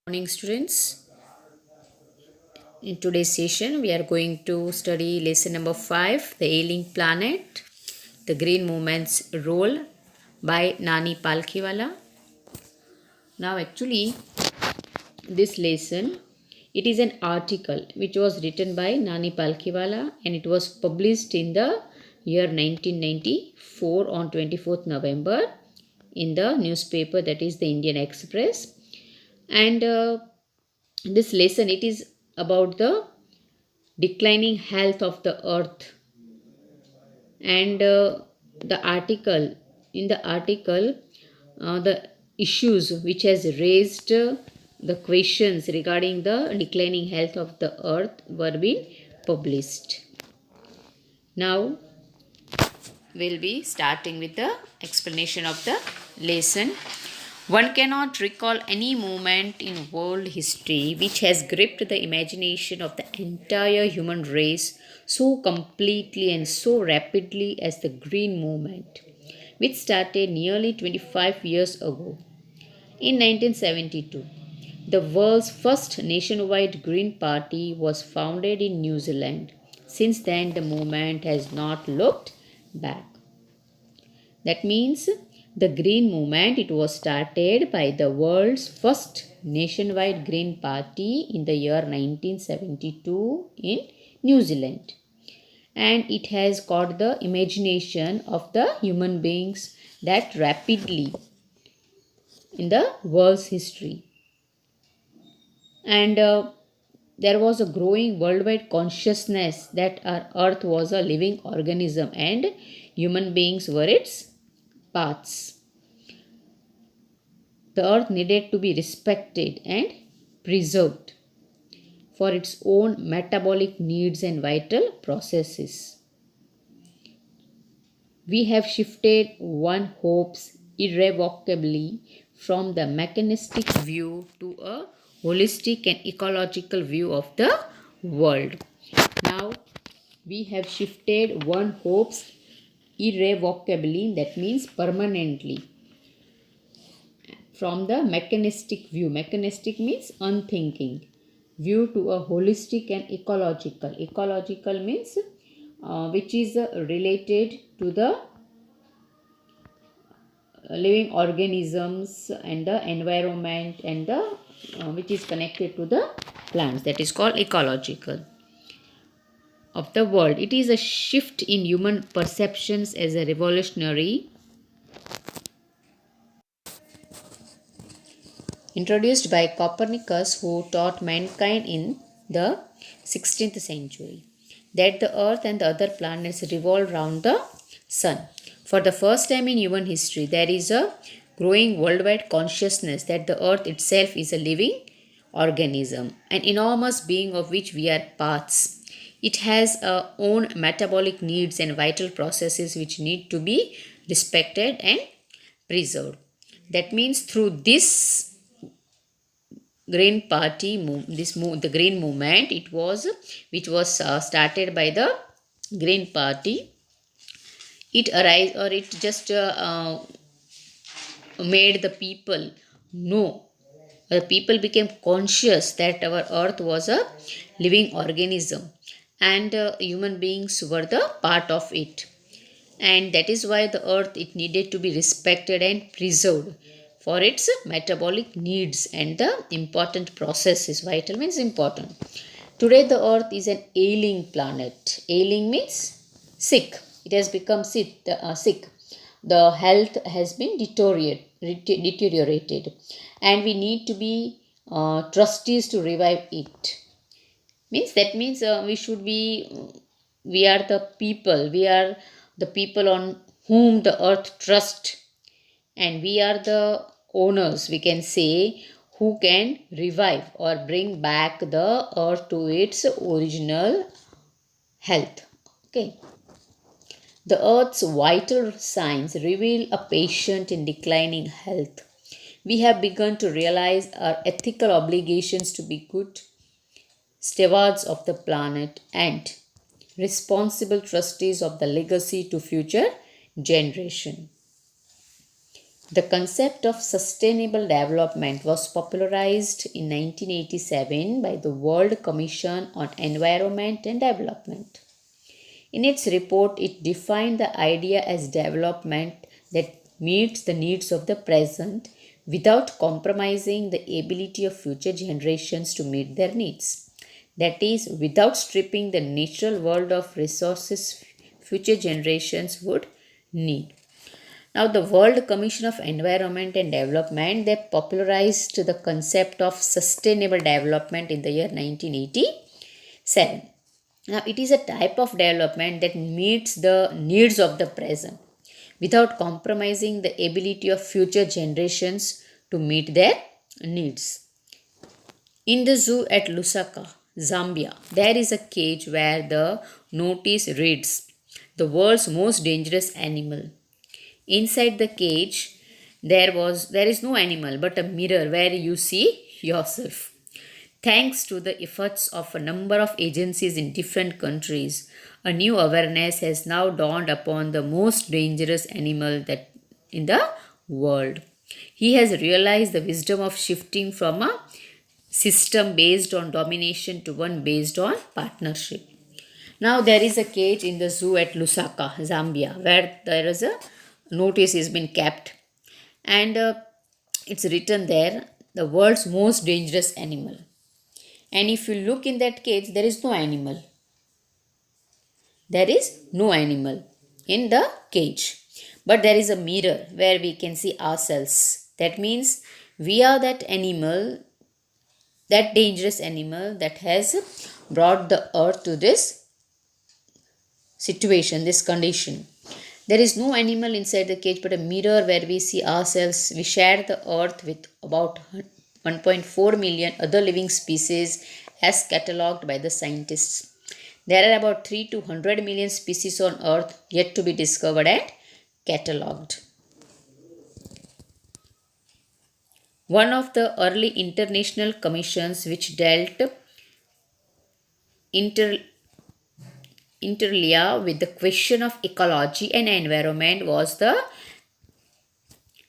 Morning, students. In today's session we are going to study lesson number 5, the ailing planet, the green movement's role, by Nani Palkhiwala. Now actually this lesson, it is an article which was written by Nani Palkhiwala and it was published in the year 1994 on 24th November in the newspaper, that is the Indian Express. And this lesson, it is about the declining health of the earth. And the article in the article the issues which has raised the questions regarding the declining health of the earth were being published. Now we'll be starting with the explanation of the lesson. One cannot recall any moment in world history which has gripped the imagination of the entire human race so completely and so rapidly as the Green Movement, which started nearly 25 years ago. In 1972, the world's first nationwide Green Party was founded in New Zealand. Since then, the movement has not looked back. That means the Green Movement, it was started by the world's first nationwide Green Party in the year 1972 in New Zealand. And it has caught the imagination of the human beings that rapidly in the world's history. And there was a growing worldwide consciousness that our earth was a living organism and human beings were its parts. The earth needed to be respected and preserved for its own metabolic needs and vital processes. We have shifted, one hopes, irrevocably from the mechanistic view to a holistic and ecological view of the world. Now, we have shifted, one hopes, irrevocably, that means permanently, from the mechanistic view. Mechanistic means unthinking view to a holistic and ecological. Ecological means which is related to the living organisms and the environment and the which is connected to the plants, that is called ecological of the world. It is a shift in human perceptions as a revolutionary introduced by Copernicus, who taught mankind in the 16th century that the earth and the other planets revolve around the sun. For the first time in human history, there is a growing worldwide consciousness that the earth itself is a living organism, an enormous being of which we are parts. It has its own metabolic needs and vital processes which need to be respected and preserved. That means through this Green Party, the Green Movement, it was which was started by the Green Party. It arise or it just made the people know. The people became conscious that our earth was a living organism and human beings were the part of it. And that is why the earth, it needed to be respected and preserved for its metabolic needs and the important processes. Vital means important. Today the earth is an ailing planet. Ailing means sick. It has become sick. The health has been deteriorated and we need to be trustees to revive it. Means we should be, we are the people on whom the earth trusts, and we are the owners, we can say, who can revive or bring back the earth to its original health. Okay. The earth's vital signs reveal a patient and declining health. We have begun to realize our ethical obligations to be good stewards of the planet and responsible trustees of the legacy to future generation. The concept of sustainable development was popularized in 1987 by the World Commission on Environment and Development. In its report, it defined the idea as development that meets the needs of the present without compromising the ability of future generations to meet their needs. That is, without stripping the natural world of resources future generations would need. Now, the World Commission of Environment and Development, they popularized the concept of sustainable development in the year 1987. Now, it is a type of development that meets the needs of the present without compromising the ability of future generations to meet their needs. In the zoo at Lusaka, Zambia, there is a cage where the notice reads, "The world's most dangerous animal." Inside the cage, there is no animal but a mirror where you see yourself. Thanks to the efforts of a number of agencies in different countries, a new awareness has now dawned upon the most dangerous animal that in the world. He has realized the wisdom of shifting from a system based on domination to one based on partnership. Now there is a cage in the zoo at Lusaka, Zambia, where there is a notice has been kept, and it's written there, the world's most dangerous animal. And if you look in that cage, there is no animal. There is no animal in the cage. But there is a mirror where we can see ourselves. That means we are that animal, that dangerous animal that has brought the earth to this situation, this condition. There is no animal inside the cage but a mirror where we see ourselves. We share the earth with about 1.4 million other living species as catalogued by the scientists. There are about 3 to 100 million species on earth yet to be discovered and catalogued. One of the early international commissions which dealt inter with the question of ecology and environment was the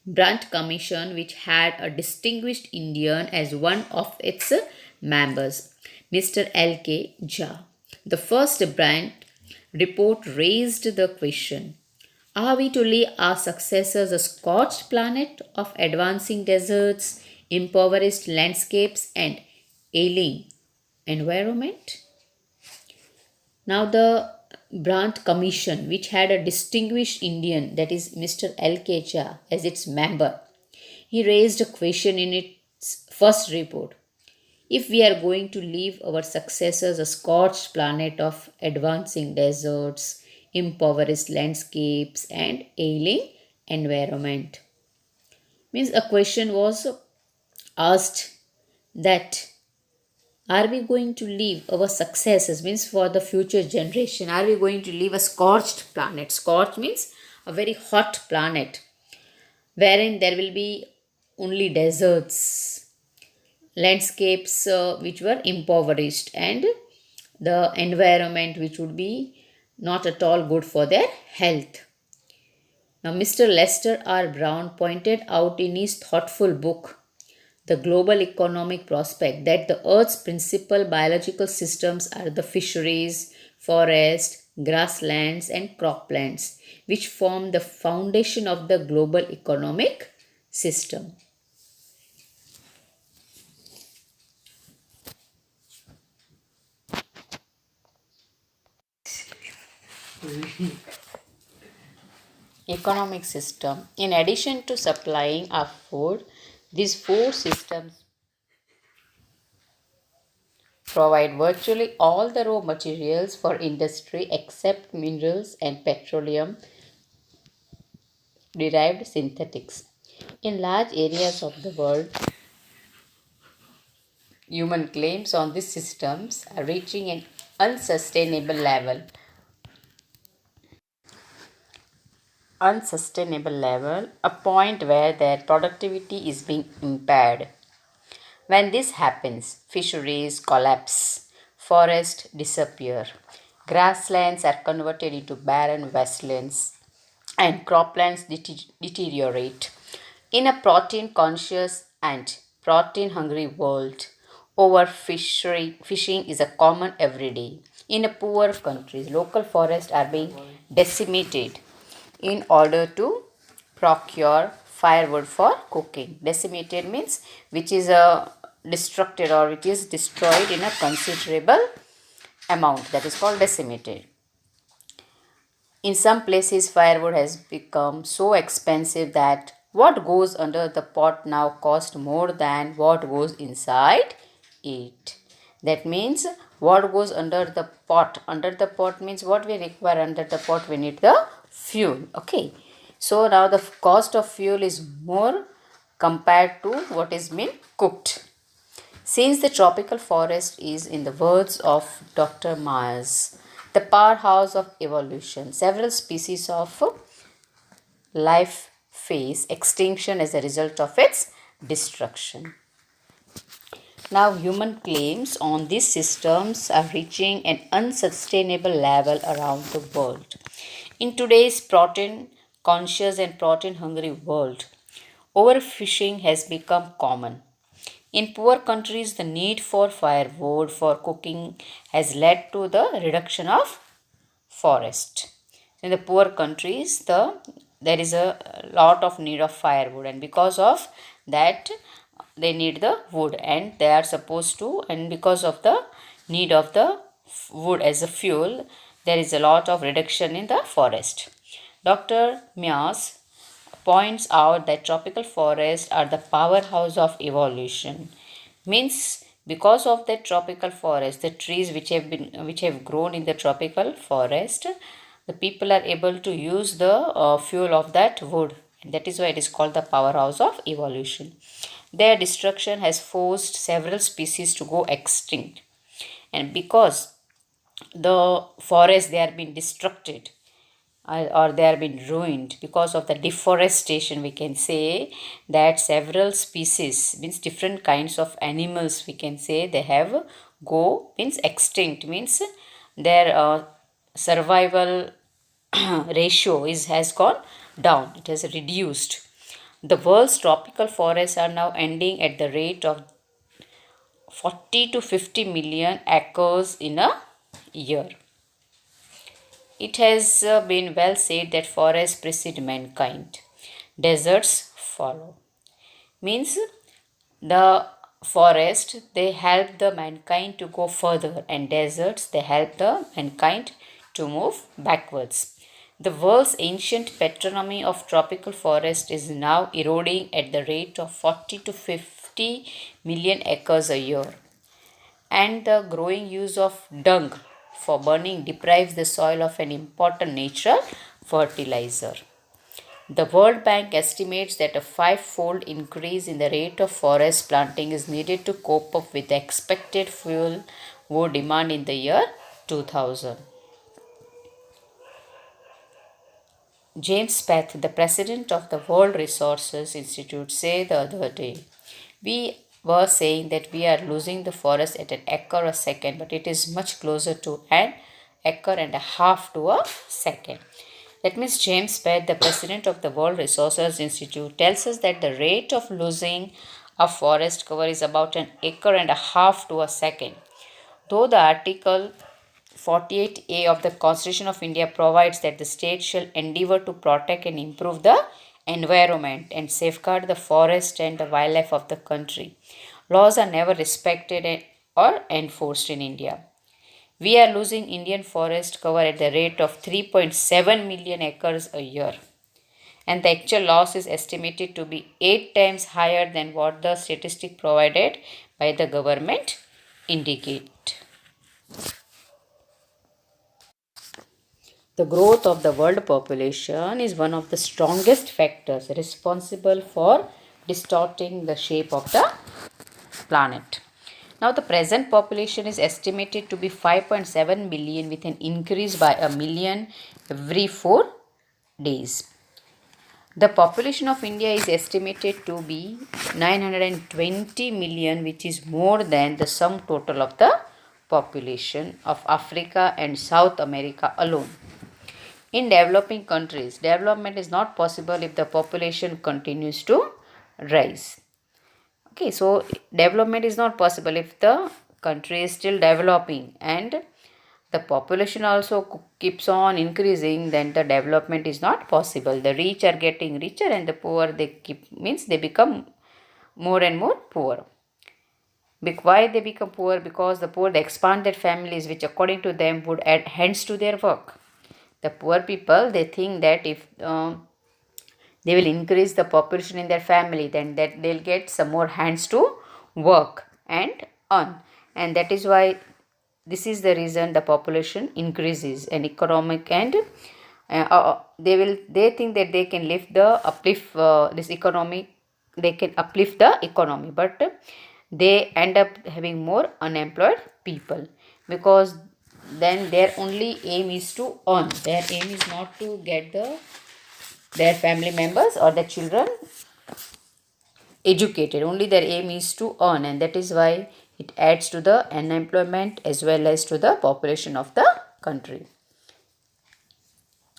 Brandt Commission, which had a distinguished Indian as one of its members, Mr. L.K. Jha. The first Brandt report raised the question, are we to leave our successors a scorched planet of advancing deserts, impoverished landscapes, and ailing environment? Now, the Brandt Commission, which had a distinguished Indian, that is Mr. L.K. Jha, as its member, he raised a question in its first report. If we are going to leave our successors a scorched planet of advancing deserts, impoverished landscapes, and ailing environment. Means a question was asked that are we going to leave our successors, means for the future generation, are we going to leave a scorched planet? Scorched means a very hot planet wherein there will be only deserts, landscapes which were impoverished, and the environment which would be not at all good for their health. Now, Mr. Lester R. Brown pointed out in his thoughtful book, The Global Economic Prospect, that the Earth's principal biological systems are the fisheries, forests, grasslands, and croplands, which form the foundation of the global economic system. Economic system. In addition to supplying our food, these four systems provide virtually all the raw materials for industry except minerals and petroleum derived synthetics. In large areas of the world, human claims on these systems are reaching an unsustainable level. A point where their productivity is being impaired. When this happens, fisheries collapse, forests disappear, grasslands are converted into barren wastelands, and croplands deteriorate. In a protein conscious and protein hungry world, fishing is a common everyday. In a poor countries, local forests are being decimated in order to procure firewood for cooking. Decimated means which is destructed or which is destroyed in a considerable amount, that is called decimated. In some places, firewood has become so expensive that what goes under the pot now costs more than what goes inside it. That means what goes under the pot. Under the pot means what we require under the pot, we need the fuel. Okay. So now the cost of fuel is more compared to what is being cooked. Since the tropical forest is, in the words of Dr. Myers, the powerhouse of evolution, several species of life face extinction as a result of its destruction. Now, human claims on these systems are reaching an unsustainable level around the world. In today's protein conscious and protein hungry world, overfishing has become common. In poor countries, the need for firewood for cooking has led to the reduction of forest. In the poor countries, there is a lot of need of firewood, and because of that, they need the wood, and they are supposed to. And because of the need of the wood as a fuel, there is a lot of reduction in the forest. Dr. Myers points out that tropical forests are the powerhouse of evolution. Means because of the tropical forest, the trees which have grown in the tropical forest, the people are able to use the fuel of that wood, and that is why it is called the powerhouse of evolution. Their destruction has forced several species to go extinct, and because the forests they are being destructed, or they are being ruined because of the deforestation, we can say that several species, means different kinds of animals, we can say they have go, means extinct, means their survival ratio has gone down, it has reduced. The world's tropical forests are now ending at the rate of 40 to 50 million acres in a year. It has been well said that forests precede mankind, deserts follow. Means the forest they help the mankind to go further, and deserts they help the mankind to move backwards. The world's ancient patronymy of tropical forest is now eroding at the rate of 40 to 50 million acres a year, and the growing use of dung for burning deprives the soil of an important natural fertilizer. The World Bank estimates that a five-fold increase in the rate of forest planting is needed to cope up with the expected fuel wood demand in the year 2000. James Peth, the president of the World Resources Institute, said the other day, "We were saying that we are losing the forest at an acre a second, but it is much closer to an acre and a half to a second." That means James Pett, the president of the World Resources Institute, tells us that the rate of losing of forest cover is about an acre and a half to a second. Though the Article 48A of the Constitution of India provides that the state shall endeavour to protect and improve the environment and safeguard the forest and the wildlife of the country, laws are never respected or enforced in India. We are losing Indian forest cover at the rate of 3.7 million acres a year, and the actual loss is estimated to be 8 times higher than what the statistic provided by the government indicate. The growth of the world population is one of the strongest factors responsible for distorting the shape of the planet. Now, the present population is estimated to be 5.7 billion with an increase by a million every 4 days. The population of India is estimated to be 920 million, which is more than the sum total of the population of Africa and South America alone. In developing countries, development is not possible if the population continues to rise. Okay, so development is not possible if the country is still developing and the population also keeps on increasing, then the development is not possible. The rich are getting richer and the poor they become more and more poor. Why they become poor? Because the poor they expand their families, which according to them would add hands to their work. The poor people they think that if they will increase the population in their family, then that they'll get some more hands to work and earn, and that is why this is the reason the population increases and economic and they think that they can uplift this economy, they can uplift the economy, but they end up having more unemployed people, because then their only aim is to earn. Their aim is not to get their family members or their children educated. Only their aim is to earn, and that is why it adds to the unemployment as well as to the population of the country.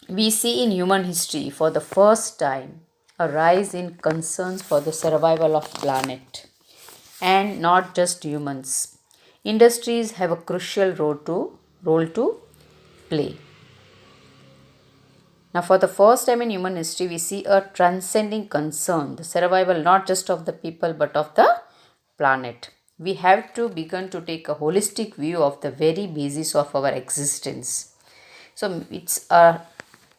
We see in human history for the first time a rise in concerns for the survival of planet, and not just humans. Industries have a crucial role to play. Now, for the first time in human history, we see a transcending concern, the survival not just of the people but of the planet. We have to begin to take a holistic view of the very basis of our existence. So, it's a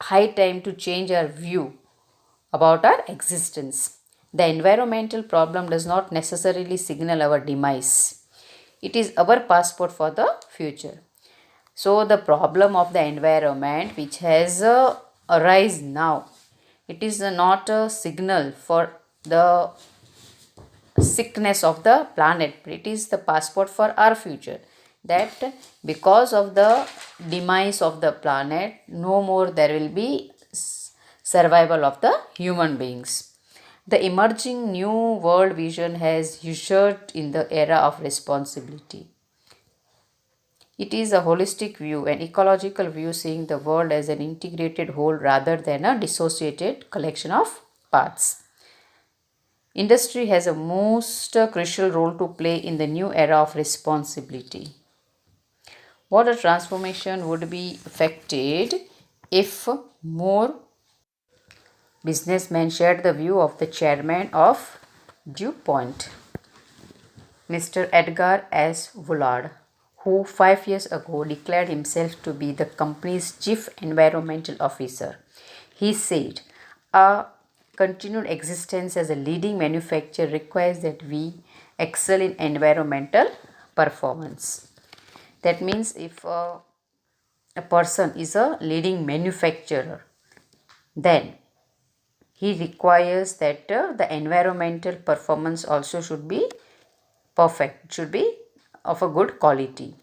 high time to change our view about our existence. The environmental problem does not necessarily signal our demise. It is our passport for the future. So the problem of the environment which has arisen now, it is not a signal for the sickness of the planet, but it is the passport for our future. That because of the demise of the planet, no more there will be survival of the human beings. The emerging new world vision has ushered in the era of responsibility. It is a holistic view, an ecological view, seeing the world as an integrated whole rather than a dissociated collection of parts. Industry has a most crucial role to play in the new era of responsibility. What a transformation would be effected if more businessmen shared the view of the chairman of DuPont, Mr. Edgar S. Woolard, who 5 years ago declared himself to be the company's chief environmental officer. He said, "A continued existence as a leading manufacturer requires that we excel in environmental performance." That means if a person is a leading manufacturer, then he requires that the environmental performance also should be perfect, should be of a good quality.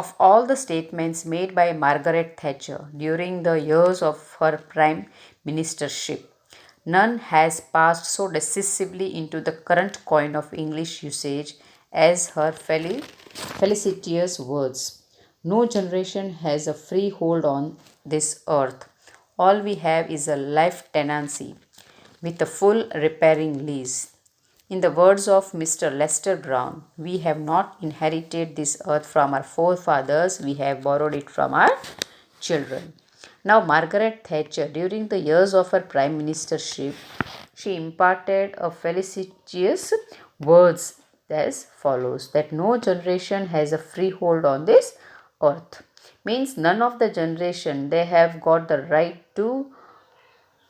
Of all the statements made by Margaret Thatcher during the years of her prime ministership, none has passed so decisively into the current coin of English usage as her felicitous words. No generation has a free hold on this earth. All we have is a life tenancy with a full repairing lease. In the words of Mr. Lester Brown, we have not inherited this earth from our forefathers, we have borrowed it from our children. Now, Margaret Thatcher, during the years of her prime ministership, she imparted a felicitous words as follows, that no generation has a freehold on this earth. Means none of the generation, they have got the right to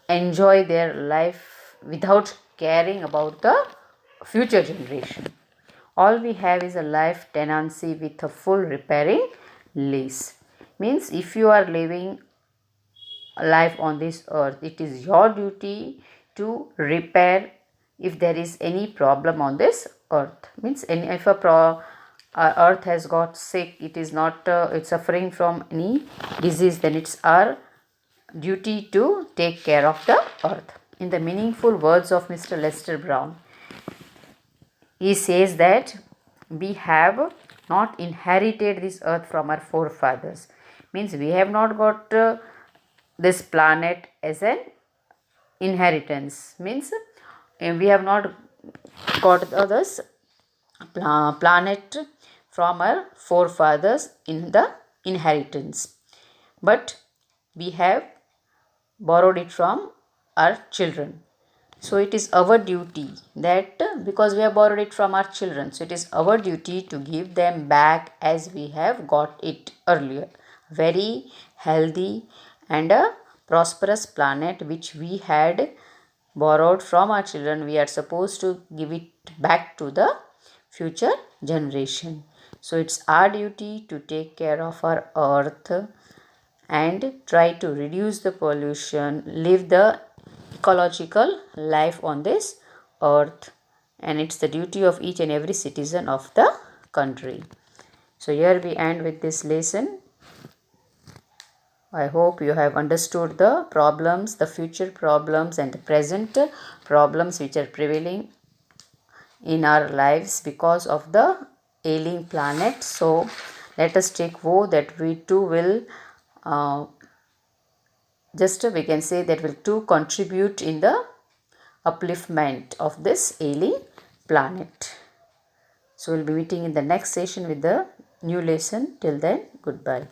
enjoy their life without caring about the future generation. All we have is a life tenancy with a full repairing lease. Means if you are living a life on this earth, it is your duty to repair if there is any problem on this earth. Means if earth has got sick, it is not it's suffering from any disease, then it's our duty to take care of the earth. In the meaningful words of Mr. Lester Brown, he says that we have not inherited this earth from our forefathers. Means we have not got this planet as an inheritance. Means we have not got this planet from our forefathers in the inheritance, but we have borrowed it from our children. So it is our duty that because we have borrowed it from our children, so it is our duty to give them back as we have got it earlier. Very healthy and a prosperous planet which we had borrowed from our children, we are supposed to give it back to the future generation. So it's our duty to take care of our earth and try to reduce the pollution, live the ecological life on this earth, and it's the duty of each and every citizen of the country. So here we end with this lesson. I hope you have understood the problems, the future problems and the present problems which are prevailing in our lives because of the ailing planet. So let us take vow that we too will we can say that will too contribute in the upliftment of this ailing planet. So we'll be meeting in the next session with the new lesson. Till then, goodbye.